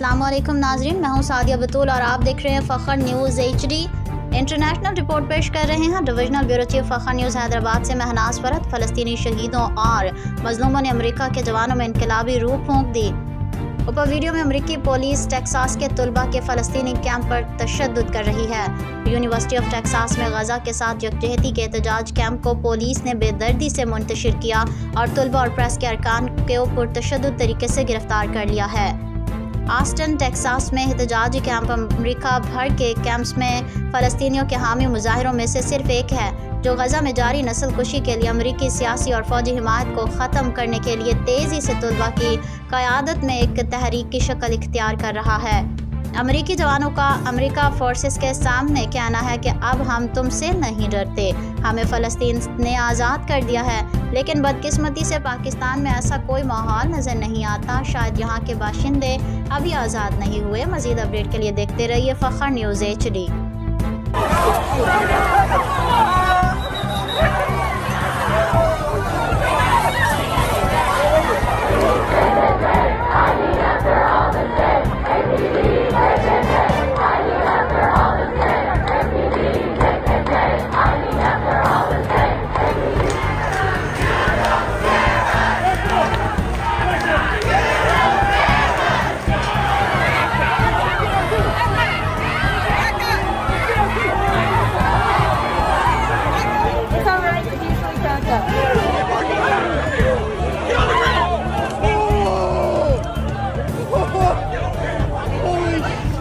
अस्सलामुअलैकुम नाजरीन, मैं हूं सादिया बतूल और आप देख रहे हैं Fakhr news HD। International report पेश कर रहे हैं divisional bureau chief Fakhr news Hyderabad से महनाज फरहत। फ़लस्तीनी शहीदों और मज़लूमों ने अमेरिका के जवानों में इनकलाबी रूह फूंक दी। ऊपर वीडियो में अमेरिकी पुलिस टेक्सास के तलबा के फ़लस्तीनी कैंप पर तशद्दुद कर रही है। यूनिवर्सिटी ऑफ टेक्सास में गजा के साथ यकजहती के एहतजाज कैंप को पुलिस ने बेदर्दी से मुंतशिर किया और तलबा और प्रेस के अरकान के ऊपर तशद्दुद तरीके से गिरफ्तार कर लिया है। ऑस्टिन टेक्सास में एहतजाजी कैंप अमेरिका भर के कैंप्स में फ़लस्तीनियों के हामी मुजाहिरों में से सिर्फ एक है जो गजा में जारी नस्ल कुशी के लिए अमेरिकी सियासी और फौजी हिमायत को ख़त्म करने के लिए तेज़ी से तलबा की क़यादत में एक तहरीक की शक्ल इख्तियार कर रहा है। अमेरिकी जवानों का अमेरिका फोर्सेस के सामने कहना है कि अब हम तुमसे नहीं डरते, हमें फ़लस्तीन ने आज़ाद कर दिया है। लेकिन बदकिस्मती से पाकिस्तान में ऐसा कोई माहौल नज़र नहीं आता। शायद यहाँ के बाशिंदे अभी आज़ाद नहीं हुए। मज़ीद अपडेट के लिए देखते रहिए फ़ख्र news HD।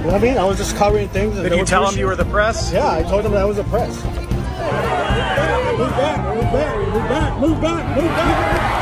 You know what I mean? I was just covering things. Did you tell them you were the press? Yeah, I told them that I was the press. Move back, move back, move back, move back, move back.